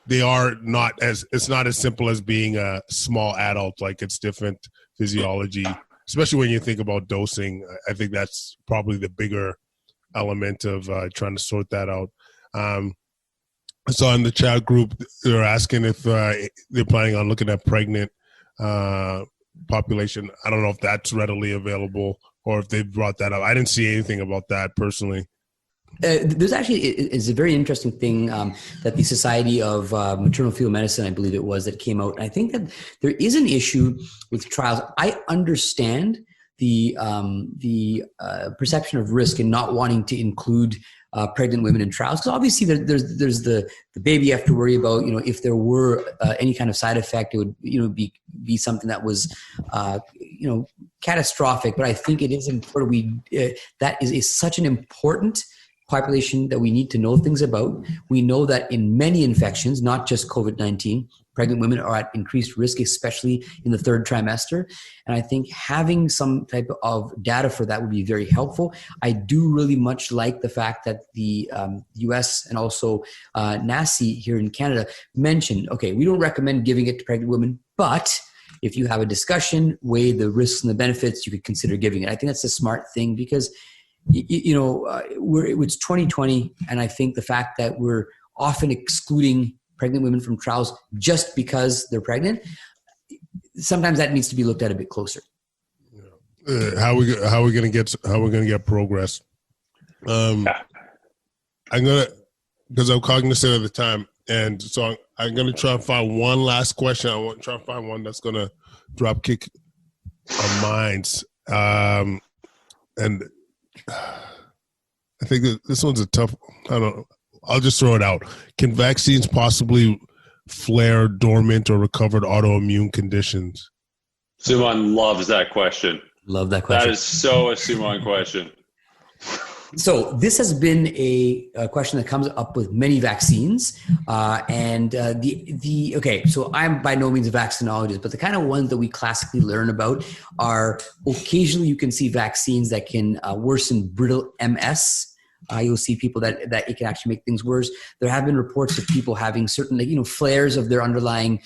they are not as, it's not as simple as being a small adult. Like, it's different physiology, especially when you think about dosing. I think that's probably the bigger element of trying to sort that out. So in the chat group, they're asking if they're planning on looking at pregnant population. I don't know if that's readily available or if they brought that up. I didn't see anything about that personally. There's actually is a very interesting thing that the Society of Maternal Fetal Medicine, I believe it was, that came out. And I think that there is an issue with trials. I understand the perception of risk in not wanting to include pregnant women in trials, because obviously there's the baby you have to worry about. You know, if there were any kind of side effect, it would, you know, be something that was you know, catastrophic. But I think it is important. That is such an important population that we need to know things about. We know that in many infections, not just COVID-19, pregnant women are at increased risk, especially in the third trimester. And I think having some type of data for that would be very helpful. I do really much like the fact that the US and also NACI here in Canada mentioned, okay, we don't recommend giving it to pregnant women, but if you have a discussion, weigh the risks and the benefits, you could consider giving it. I think that's a smart thing because, you know, it's 2020, and I think the fact that we're often excluding pregnant women from trials just because they're pregnant, sometimes that needs to be looked at a bit closer. How are we gonna get progress? I'm gonna, because I'm cognizant of the time, and so I'm gonna try and find one last question. I want to try and find one that's gonna drop kick our minds, and I think that this one's a tough. I don't know. I'll just throw it out. Can vaccines possibly flare dormant or recovered autoimmune conditions? Sumon loves that question. Love that question. That is so a Sumon question. So this has been a question that comes up with many vaccines, okay. So I'm by no means a vaccinologist, but the kind of ones that we classically learn about are occasionally you can see vaccines that can worsen brittle MS. You'll see people that it can actually make things worse. There have been reports of people having certain, you know, flares of their underlying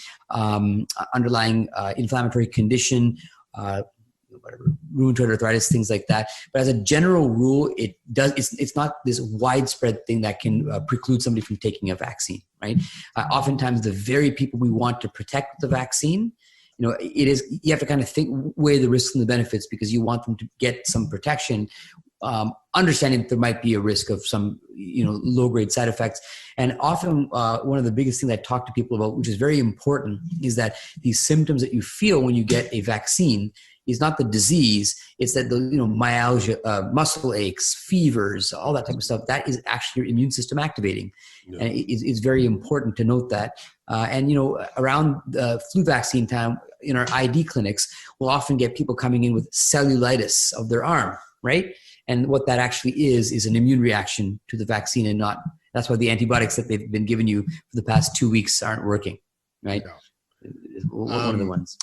inflammatory condition. Whatever, rheumatoid arthritis, things like that. But as a general rule, it's not this widespread thing that can preclude somebody from taking a vaccine, right? Oftentimes the very people we want to protect with the vaccine, you know, you have to kind of weigh the risks and the benefits because you want them to get some protection, understanding that there might be a risk of some, you know, low-grade side effects. And often one of the biggest things I talk to people about, which is very important, is that these symptoms that you feel when you get a vaccine is not the disease, it's that the, you know, myalgia, muscle aches, fevers, all that type of stuff, that is actually your immune system activating. Yeah. And it's very important to note that. And, you know, around the flu vaccine time in our ID clinics, we'll often get people coming in with cellulitis of their arm, right? And what that actually is an immune reaction to the vaccine, and not, that's why the antibiotics that they've been giving you for the past 2 weeks aren't working, right? Yeah. One of the ones.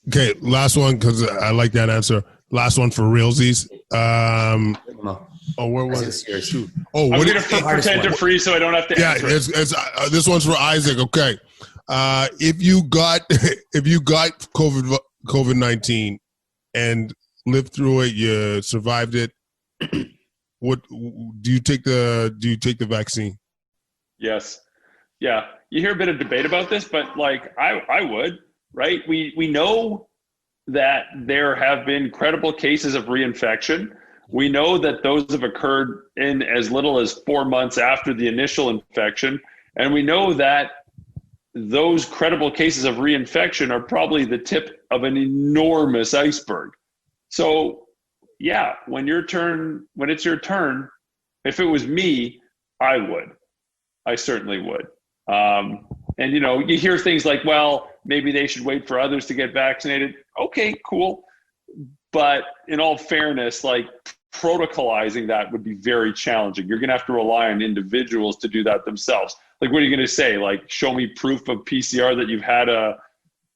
Okay, last one, because I like that answer. Last one for realsies. Where was it? Shoot. I'm going to pretend to freeze so I don't have to answer. Yeah, this one's for Isaac. Okay. If you got COVID-19 and lived through it, you survived it, what do you take the vaccine? Yes. Yeah. You hear a bit of debate about this, but like I would. Right? We know that there have been credible cases of reinfection. We know that those have occurred in as little as 4 months after the initial infection. And we know that those credible cases of reinfection are probably the tip of an enormous iceberg. So yeah, when it's your turn, if it was me, I certainly would. And, you know, you hear things like, well, maybe they should wait for others to get vaccinated. Okay, cool. But in all fairness, like protocolizing that would be very challenging. You're going to have to rely on individuals to do that themselves. Like, what are you going to say? Like, show me proof of PCR that you've had a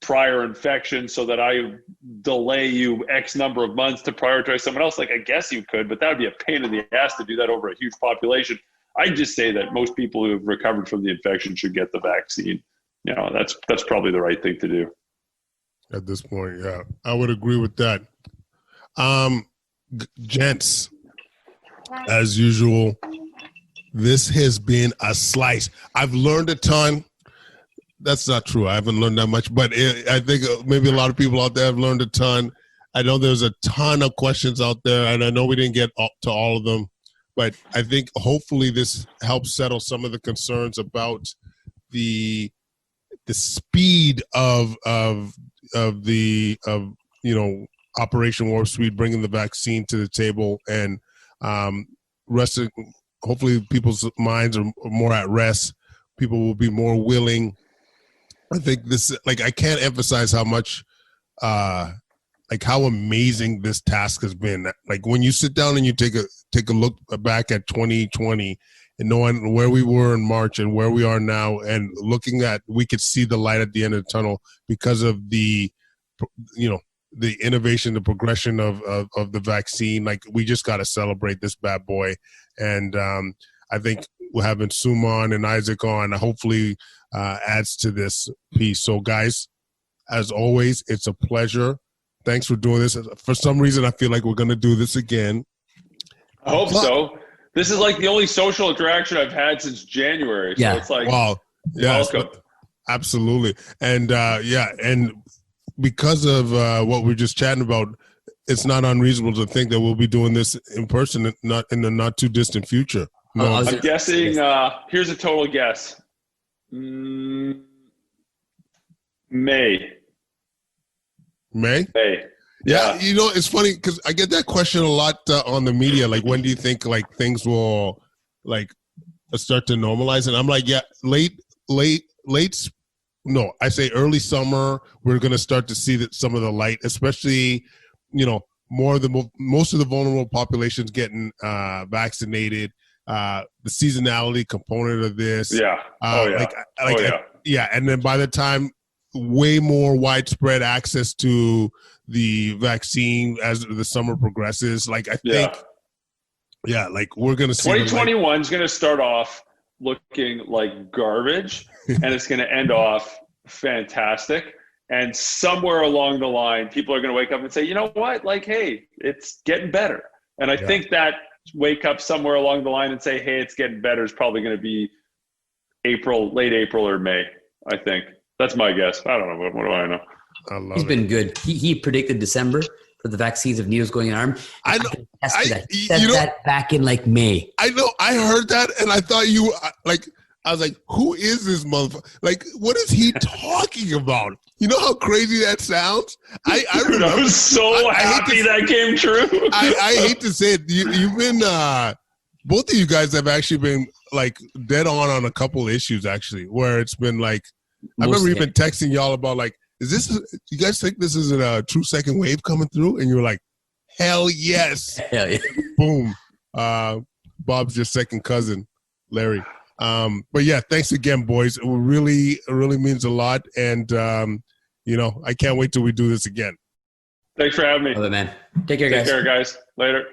prior infection so that I delay you X number of months to prioritize someone else? Like, I guess you could, but that would be a pain in the ass to do that over a huge population. I just say that most people who have recovered from the infection should get the vaccine. You know, that's probably the right thing to do. At this point, yeah, I would agree with that. Gents, as usual, this has been a slice. I've learned a ton. That's not true. I haven't learned that much, but I think maybe a lot of people out there have learned a ton. I know there's a ton of questions out there, and I know we didn't get to all of them, but I think hopefully this helps settle some of the concerns about the speed of Operation Warp Speed, bringing the vaccine to the table, and resting. Hopefully, people's minds are more at rest. People will be more willing. I think this, I can't emphasize how much, how amazing this task has been. Like when you sit down and you take a look back at 2020 and knowing where we were in March and where we are now, and looking at, we could see the light at the end of the tunnel because of the innovation, the progression of the vaccine. Like, we just got to celebrate this bad boy. And I think we're having Sumon and Isaac on, hopefully adds to this piece. So guys, as always, it's a pleasure. Thanks for doing this. For some reason, I feel like we're going to do this again. I hope so. This is like the only social interaction I've had since January. So it's like, wow. Yeah, welcome. Absolutely. And and because of what we're just chatting about, it's not unreasonable to think that we'll be doing this in person, not in the not too distant future. No, I'm guessing, here's a total guess. May. Yeah, it's funny because I get that question a lot on the media. Like, when do you think things will start to normalize? And I'm like, yeah, no, I say early summer. We're going to start to see some of the light, especially most of the vulnerable populations getting vaccinated. The seasonality component of this, and then by the time way more widespread access to the vaccine as the summer progresses, I think, we're gonna see 2021 is gonna start off looking like garbage, and it's gonna end off fantastic. And somewhere along the line, people are gonna wake up and say, you know what? Hey, it's getting better. And I think that wake up somewhere along the line and say, hey, it's getting better is probably gonna be late April or May. I think that's my guess. I don't know. What do I know? He's been good. He predicted December for the vaccines of needles going in arm. I know. He said that back in May. I know. I heard that, and I thought I was like, who is this motherfucker? What is he talking about? You know how crazy that sounds? I remember. I was so happy that came true. I hate to say it. You've been, both of you guys have actually been dead on a couple issues, actually, where it's been I remember even texting y'all about you guys think this is a true second wave coming through? And you were like, hell yes. Hell yeah. Boom. Bob's your second cousin, Larry. But yeah, thanks again, boys. It really means a lot. And, I can't wait till we do this again. Thanks for having me. Love it, man. Take care, guys. Take care, guys. Later.